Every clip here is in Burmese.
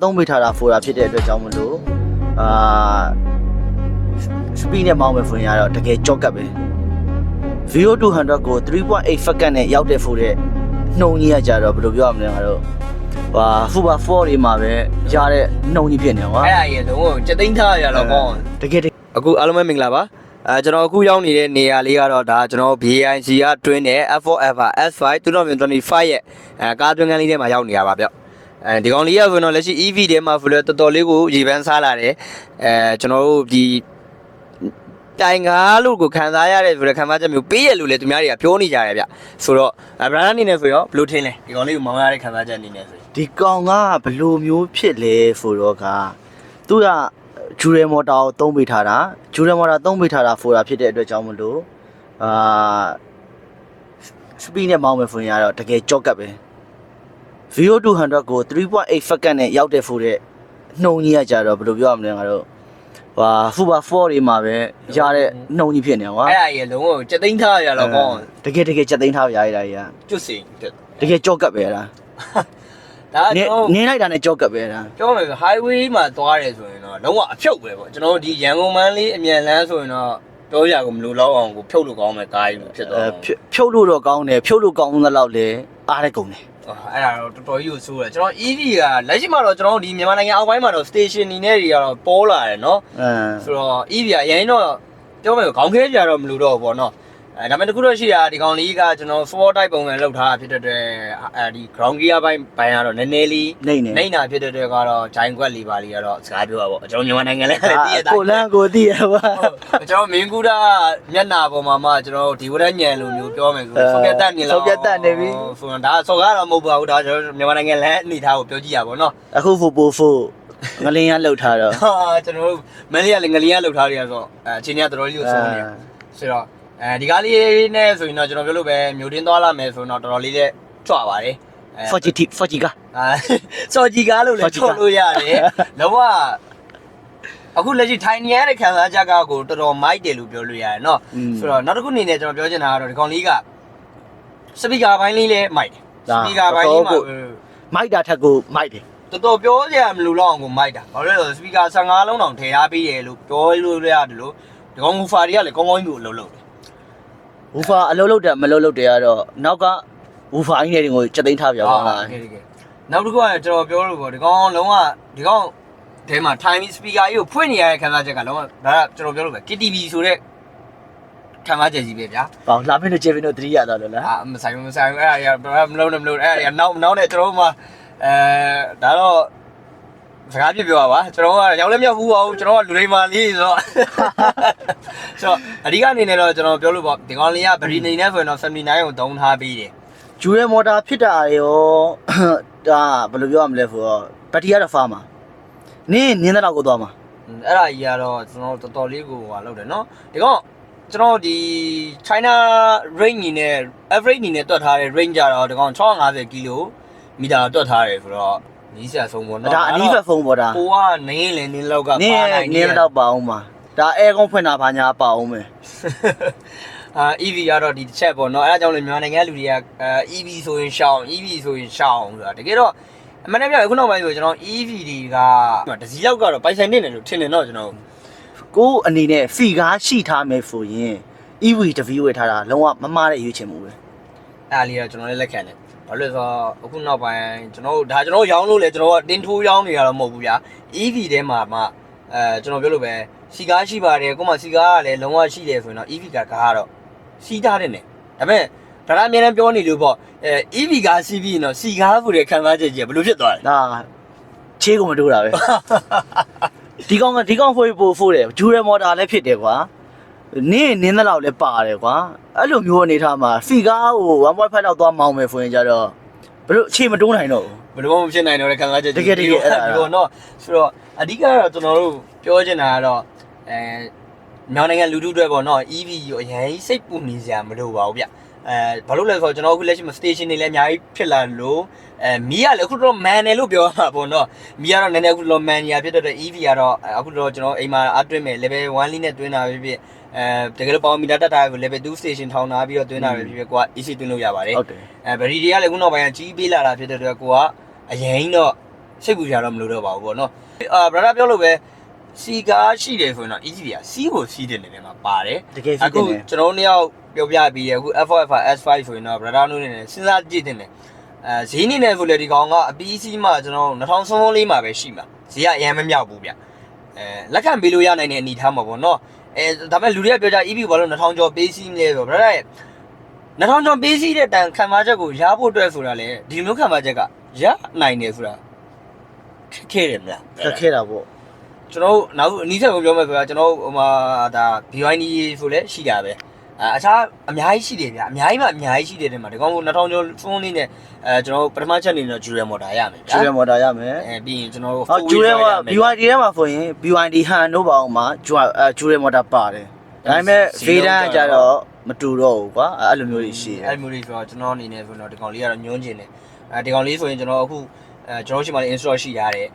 သုံးပေးထားတာဖိုတာဖြစ်တဲ့အတွက်ကြောင့်မလို့စပီးနဲ့မောင်းမယ်ဆိုရင်ကတော့တကယ်ကြော့ကပ်ပဲ VO200 ကို 3.8 second နဲ့ရောက်တဲ့ဖိုတဲ့နှုံကြီးကကြတော့ဘယ်လိုပြောရမလဲငါတို့Fuba 4တွေမှာပဲရတဲ့နှုံကြီးဖြစ်နေကွာအဲ့ဒါကြီးလုံးဝစက်သိန်းထားရတော့ကောင်းတကယ်အခုအားလုံးပဲမင်္ဂလာပါကျွန်တော်အခုရောက်နေတဲ့နေရာလေးကတော့ဒါကျွန်တော် BIC ကတွင်းတဲ့ F4Ever S5 2025ရဲ့ကားတွင်းကန်းလေးထဲမှာရောက်နေရပါဗျဒီကောင်လေးကဆိုတော့လက်ရှိ EV ထဲမှာဆိုတော့တော်တော်လေးကိုရေပန်းစားလာတယ်ကျွန်တော်တို့ဒီတိုင်ကားလို့ကိုခံစားရတယ်ဆိုတဲ့ခံစားချက်မျိုးပေးရလို့လေသူများတွေကပြောနေကြတယ်ဗျဆိုတော့ဘရာအနေနဲ့ဆိုရောဘယ်လိုထင်လဲဒီကောင်လေးကိုမောင်းရတဲ့ခံစားချက်အနေနဲ့ဆိုဒီကောင်ကဘယ်လိုမျိုးဖြစ်လဲဆိုတော့ကသူကဂျူရဲမော်တာကိုသုံးပေးထားတာဂျူရဲမော်တာသုံးပေးထားတာဖိုတာဖြစ်တဲ့အတွက်ကြောင့်မလို့စပီးနဲ့မောင်းမယ်ဆိုရင်ကတော့တကယ်ကြော့ကပ်ပဲ VO200 ကို 3.8 second နဲ့ရောက်တဲ့ဖိုတဲ့နှုံကြီးကကြတော့ဘယ်လိုပြောရမလဲငါတို့Fuba 4တွေမှာပဲရတဲ့နှုံကြီးဖြစ်နေကွာအဲ့ဒါကြီးလုံးဝစက်သိန်းထားရတော့ကောင်းတကယ်စက်သိန်းထားရရတာကြီးကျွတ်စီတကယ်ကြော့ကပ်ပဲလားဒါနင်းလိုက်တာနဲ့ကြော့ကပ်ပဲလားပြောမယ်ဆို highway မှာသွားတယ်ဆိုရင်တော့လုံးဝအဖြုတ်ပဲပေါ့ကျွန်တော်တို့ဒီရန်ကုန်မန်းလေးအမြန်လမ်းဆိုရင်တော့ပြောရကိုမလိုတော့အောင်ကိုဖြုတ်လို့ကောင်းမယ်ကားကြီးဖြစ်သွားဖြုတ်လို့တော့ကောင်းတယ်ဖြုတ်လို့ကောင်းသလောက်လေအားတဲ့ကုန်တယ်အဲ့ဒါတော့တော်တော်ကြီးကိုဆိုးတယ်ကျွန်တော် EV ကလက်ရှိမှာတော့ကျွန်တော်တို့ဒီမြန်မာနိုင်ငံအောက်ပိုင်းမှာတော့ station နေနေတွေကတော့ပေါ်လာတယ်နော်ဆိုတော့ EV ကအရင်တော့ပြောမယ်ခေါင်းခဲကြတော့မလို့တော့ဘောနော်ဒါပေမဲ့တခုတော့ရှိတာဒီကောင်လေးကကျွန်တော် 4 type ပုံစံလောက်ထားတာဖြစ်တဲ့အတွက်ဒီ ground gear ဘိုင်းကတော့နည်းနည်းလေးနှိမ့်တာဖြစ်တဲ့အတွက်ကတော့ဂျိုင်းကွက်လီပါလေးကတော့စကားပြောတာပေါ့ကျွန်တော်မြန်မာနိုင်ငံလည်းသိရတာကိုလန်းကိုသိရပါကျွန်တော်မင်းကူတာမျက်နာပေါ်မှာမှကျွန်တော်ဒီဝရညံလိုမျိုးပြောမယ်ဆိုဆုပ်ပြတ်တက်နေလားဆုပ်ပြတ်တက်နေပြီဆိုတော့ဒါဆော်ကားတော့မဟုတ်ပါဘူးဒါကျွန်တော်မြန်မာနိုင်ငံလည်းအနေထားကိုပြောကြည့်ရပါတော့အခုဖိုငလင်းရလှုပ်ထားတော့ကျွန်တော်တို့မင်းလေးကလည်းငလင်းရလှုပ်ထားရဆိုအချိန်ကြီးတော်တော်လေးကိုဆုံးနေဆိုတော့ဒီကားလေးနဲ့ဆိုရင်တော့ကျွန်တော်ပြောလို့ပဲမြို့တင်းသွားလာမယ်ဆိုတော့တော်တော်လေးနဲ့ကြွပါတယ်Forgy ကားForgyကားလို့လည်းချော်လို့ရတယ်လုံးဝအခုလက်ရှိထိုင်နေရတဲ့ခံစားချက်ကကိုတော်တော်မိုက်တယ်လို့ပြောလို့ရတယ်เนาะဆိုတော့နောက်တစ်ခုအနေနဲ့ကျွန်တော်ပြောချင်တာကတော့ဒီကောင်လေးကစပီကာဘိုင်းလေးလည်းမိုက်တယ်စပီကာဘိုင်းလေးမှာမိုက်တာထက်ကိုမိုက်တယ်တော်တော်ပြောကြရမလို့လောက်အောင်ကိုမိုက်တာဘာလို့လဲဆိုတော့စပီကာ15လုံးတောင်ထည့်ထားပေးတယ်လို့ပြောလို့ရတယ်လို့ဒီကောင်မူဖာတွေကလည်းကောင်းကောင်းကြီးကိုအလုပ်လုပ်တယ်ဝူဖာအလုပ်လုပ်တယ်မလုပ်တယ်ကတော့နောက်ကဝူဖာအင်းတွေကိုစက်သိမ်းထားပြအောင်လားနောက်တစ်ခုကကျွန်တော်ပြောလို့ပေါ့ဒီကောင်လုံးဝဒီကောင်ထဲမှာ time speaker ကြီးကိုဖွင့်နေရတဲ့ခံစားချက်ကလုံးဝဒါကကျွန်တော်ပြောလို့ပဲ KTV ဆိုတဲ့ခံစားချက်ကြီးပဲဗျာဟောလာမင်းတို့ဂျေဗင်တို့3ရတော့လို့လားမဆိုင်အဲ့ဒါမလုံးအဲ့ဒါနောက်နဲ့ကျွန်တော်မှဒါတော့စကားပြပြောပါကျွန်တော်ကရောက်လည်းမရောက်ဘူးပါဘူးကျွန်တော်ကလူလိမ္မာလေးဆိုတော့အဓိကအနေနဲ့တော့ကျွန်တော်ပြောလို့ပေါ့ဒီကောင်လေးကဗရီနေနဲ့ဆိုရင်တော့79ကိုတုံးထားပြီးတယ်ဂျူရဲမော်တာဖြစ်တာရောဒါဘယ်လိုပြောရမလဲဆိုတော့ဘက်ထရီကတော့ဖားမှာနင်းတဲ့လောက်ကိုသွားမှာအဲ့ဒါကြီးကတော့ကျွန်တော်တော်တော်လေးကိုဟိုလောက်တယ်နော်ဒီကောင်ကျွန်တော်ဒီ China range ညီနဲ့ average ညီနဲ့တွက်ထားတဲ့ range ကြတော့ဒီကောင်650ကီလိုမီတာတွက်ထားတယ်ဆိုတော့နီးစရာဆုံးပေါ့နော်ဒါအနီးဘက်ဖုန်းပေါ့ဒါဟိုကနင်းလေနင်းလောက်ကပါနိုင်နင်းတော့ပါအောင်ပါဒါအဲကုန်းဖွင့်တာဘာညာပါအောင်မယ်EV ကတော့ဒီတစ်ချက်ပေါ့နော်အဲဒါကြောင့်လေမြန်မာနိုင်ငံလူတွေကEV ဆိုရင်ရှောင်း EV ဆိုရင်ရှောင်းဆိုတာတကယ်တော့အမှန်တကယ်အခုနောက်ပိုင်းဆိုကျွန်တော် EV တွေကတစည်းလောက်ကတော့ပိုင်ဆိုင်နေတယ်လို့ထင်တယ်တော့ကျွန်တော်ကိုအနေနဲ့ဖီကားရှိထားမယ်ဆိုရင် EV တဗီးဝယ်ထားတာလုံးဝမမားတဲ့ရွေးချယ်မှုပဲအဲ့လေးကကျွန်တော်လည်းလက်ခံတယ်ဘာလို့လဲဆိုတော့အခုနောက်ပိုင်းကျွန်တော်ရောင်းလို့လေကျွန်တော်ကတင်းထိုးရောင်းနေတာတော့မဟုတ်ဘူးဗျာ EV ထဲမှာမှကျွန်တော်ပြောလို့ပဲစီကားရှိပါတယ်ကိုမှစီကားကလည်းလုံးဝရှိတယ်ဆိုရင်တော့ EV ကားကတော့စီးထားတယ်နဲ့ဒါပေမဲ့ဒါကအများနဲ့ပြောနေလို့ပေါ့EV ကားစီးပြီးရင်တော့စီကားဆိုတဲ့ခံစားချက်ကြီးဘယ်လိုဖြစ်သွားလဲဒါချေးကုန်မတိုးတာပဲဒီကောင်ဖိုးတယ်ဂျူရဲမော်တာလည်းဖြစ်တယ်ကွာနင်းတဲ့လောက်လည်းပါတယ်ကွာအဲ့လိုမျိုးအနေထားမှာစီကားကို 1.5 လောက်သွားမောင်းမယ်ဆိုရင်ကြတော့ဘယ်လိုအခြေမတိုးနိုင်တော့ဘယ်လိုမှမဖြစ်နိုင်တော့တဲ့ခံစားချက်တကယ်အဲ့ဒါတော့ဆိုတော့အဓိကတော့ကျွန်တော်တို့ပြောချင်တာကတော့မြန်မာနိုင်ငံလူထုတွေပေါ့နော် EV ကိုအရင်စိတ်ပူနေစရာမလိုပါဘူးဗျဘာလို့လဲဆိုတော့ကျွန်တော်အခုလက်ရှိမှာ station တွေလည်းအများကြီးဖြစ်လာလို့မီးကလည်းအခုတော့ man တယ်လို့ပြောတာပေါ့နော်မီးကတော့နည်းနည်းအခုတော့ man ညာဖြစ်တဲ့ EV ကတော့အခုတော့ကျွန်တော်အိမ်မှာအတွင်းမဲ့ level 1လေးနဲ့တွင်းတာပဲဖြစ်တကယ်လို့ပေါင်မီတာတက်တာကို level 2 station ထောင်ထားပြီးတော့တွင်းတာပဲဖြစ်ကိုက AC တွင်းလို့ရပါတယ်ဟုတ်တယ်ဗရီတွေကလည်းအခုနောက်ပိုင်းကကြီးပေးလာတာဖြစ်တဲ့အတွက်ကိုကအရင်တော့ စိတ်ပူကြတော့မလို့တော့ပါဘူးပေါ့နော်ဗရာပြောလို့ပဲစီကားရှိတယ်ဆိုရင်တော့ easy ပြစီးကိုစီးတယ်နေတယ်မှာပါတယ် တကယ်ဖြစ်တယ် ကျွန်တော်နှစ်ယောက်ပြောပြပြီးအခု F4 S5 ဆိုရင်တော့ brother တို့နေနဲ့စဉ်းစားကြည့်တင်တယ်ဈေးနေနဲ့ဆိုလေဒီကောင်ကအပီးစီးမှကျွန်တော်2014မှာပဲရှိမှာဈေးကအရင်မမြောက်ဘူးဗျလက်ခံပေးလို့ရနိုင်တဲ့အနေထားမှာပေါ့နော်ဒါပေမဲ့လူတွေကပြောကြ EV ဘာလို့2000ကျော်ပေးစီးမလဲဆို brother ရဲ့2000ကျော်ပေးစီးတဲ့တန်ခံမချက်ကိုရဖို့အတွက်ဆိုတာလေဒီမျိုးခံမချက်ကရနိုင်တယ်ဆိုတာခက်ခဲတယ်မလား ခက်ခဲတာပေါ့ ကျွန်တော်နောက်အနည်းဆက်ကိုပြောမယ်ဆိုတာကျွန်တော်ဟိုမှာဒါ BYD ဆိုလဲရှိတာပဲအခြားအများကြီးရှိတယ်ဗျာအများကြီးမှအများကြီးရှိတယ်တဲ့မှာဒီကောင်က2000ကျော်ဖုန်းလေးနဲ့ကျွန်တော်ပထမချက်နေတော့ Dual Motor ရမယ်ဗျာ Dual Motor ရမယ် ပြီးရင်ကျွန်တော် ဟုတ် Dual BYD ထဲမှာဆိုရင် BYD ဟန်တို့ပါအောင်မှာ Dual Motor ပါတယ်ဒါပေမဲ့ Vedan ကကြတော့မတူတော့ဘူးကွာအဲ့လိုမျိုးတွေရှိတယ် အဲ့လိုမျိုးတွေဆိုတော့ကျွန်တော်အနေနဲ့ဆိုတော့ဒီကောင်လေးကတော့ညွှန်းကျင်တယ်ဒီကောင်လေးဆိုရင်ကျွန်တော်အခုကျွန်တော်ရှိမှလည်း install ရှိရတယ်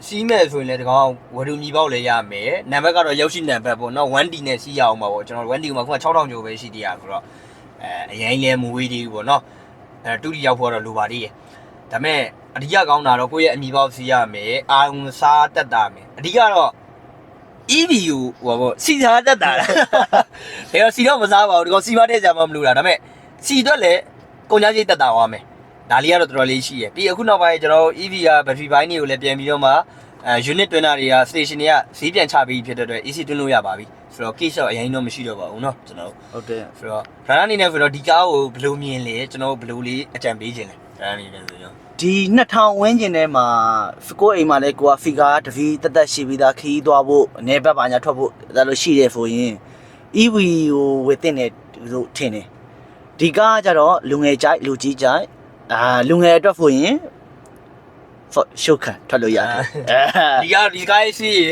စီးမဲ့ဆိုရင်လည်းဒီကောင်ဝယ်လူမြည်ပေါက်လည်းရမယ်နံပါတ်ကတော့ရောက်ရှိနံပါတ်ပေါ့နော် 1D နဲ့စီးရအောင်ပါပေါ့ကျွန်တော် 1D မှာခုက6000ကျော်ပဲရှိသေးရဆိုတော့အရင်လည်းမဝေးသေးဘူးပေါ့နော်2D ရောက်ဖို့တော့လိုပါသေးတယ်ဒါပေမဲ့အဓိကကောင်းတာတော့ကိုယ့်ရဲ့အမြည်ပေါက်စီးရမယ်အာရုံစားတက်တာမယ်အဓိကတော့ EV ကိုဟိုပေါ့စီစားတက်တာလားဒါတော့စီတော့မစားပါဘူးဒီကောင်စီမတဲ့ကြမှာမလို့လားဒါပေမဲ့စီတော့လည်းကုန်ကြကြီးတက်တာသွားမယ်ဒါလေးကတော့တော်တော်လေးရှိရပြီးအခုနောက်ပိုင်းကျွန်တော် EV က battery ဘိုင်းတွေကိုလည်းပြန်ပြီးတော့မှunit တွင်းတာတွေက station တွေကဈေးပြန်ချပြီးဖြစ်တဲ့အတွက် AC တွင်းလို့ရပါပြီဆိုတော့ case တော့အရင်တော့မရှိတော့ပါဘူးเนาะကျွန်တော် ဟုတ်တယ် ဆိုတော့ဒါအနေနဲ့ဆိုတော့ဒီကားကိုဘယ်လိုမြင်လဲကျွန်တော်ဘယ်လိုလေးအကြံပေးခြင်းလဲဒါအနေနဲ့ဆိုတော့ ဒီ2000ဝန်းကျင်ထဲမှာကိုယ့်အိမ်မှာလည်းကိုကဖီကာတဗီတက်ရှိပြီးသားခီးသွားဖို့အနေဘက်ပါညာထွက်ဖို့ဒါလိုရှိတယ်ဆိုရင် EV ကိုဝယ်တင်တယ်လို့ထင်တယ်ဒီကားကကြတော့လူငယ်ကြိုက်လူကြီးကြိုက်လူငယ်အတွက်ဆိုရင်ရှုတ်ခံထွက်လို့ရတယ်ဒီကားရေးစီးရ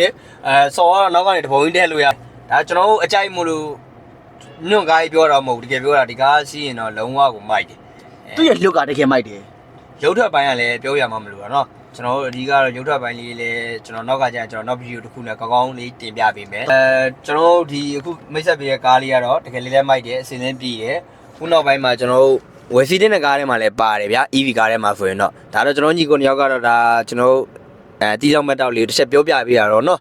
စော်တော့နောက်ကနေတပုံကြီးတက်လို့ရဒါကျွန်တော်တို့အကြိုက်မို့လို့ညွန့်ကားကြီးပြောတာမဟုတ်တကယ်ပြောတာဒီကားစီးရင်တော့လုံးဝကိုမိုက်တယ် သူ့ရဲ့လွတ်ကတကယ်မိုက်တယ် ရုပ်ထွက်ပိုင်းကလည်းပြောရမှာမလို့ပါเนาะကျွန်တော်တို့အဓိကတော့ရုပ်ထွက်ပိုင်းလေးလည်းကျွန်တော်နောက်ကကျရင်ကျွန်တော်နောက်ဗီဒီယိုတစ်ခုနဲ့ကောင်းကောင်းလေးတင်ပြပေးမယ်ကျွန်တော်တို့ဒီအခုမိတ်ဆက်ပေးတဲ့ကားလေးကတော့တကယ်လေးလည်းမိုက်တယ်အစင်းစင်းပြည်တယ်ခုနောက်ပိုင်းမှာကျွန်တော်တို့ဝယ်စီတဲ့ကားထဲမှာလည်းပါတယ်ဗျာ EV ကားထဲမှာဆိုရင်တော့ဒါတော့ကျွန်တော်ညီကိုနှစ်ယောက်ကတော့ဒါကျွန်တော်တီးတောက်မတ်တောက်လေးတစ်ချက်ပြောပြပေးတာတော့เนาะ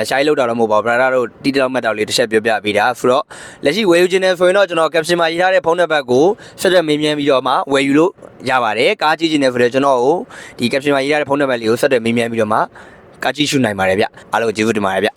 ရှိုင်းလောက်တာတော့မဟုတ်ပါဘူး brother တို့တီးတောက်မတ်တောက်လေးတစ်ချက်ပြောပြပေးတာဆိုတော့လက်ရှိဝယ်ယူခြင်းနဲ့ဆိုရင်တော့ကျွန်တော် caption မှာရေးထားတဲ့ဖုန်းနံပါတ်ကိုဆက်သွယ်မေးမြန်းပြီးတော့မှဝယ်ယူလို့ရပါတယ်ကားကြည့်ခြင်းနဲ့ဆိုတော့ကျွန်တော်ကိုဒီ caption မှာရေးထားတဲ့ဖုန်းနံပါတ်လေးကိုဆက်သွယ်မေးမြန်းပြီးတော့မှကားကြည့်ရှုနိုင်ပါတယ်ဗျအားလုံးကျေးဇူးတင်ပါတယ်ဗျ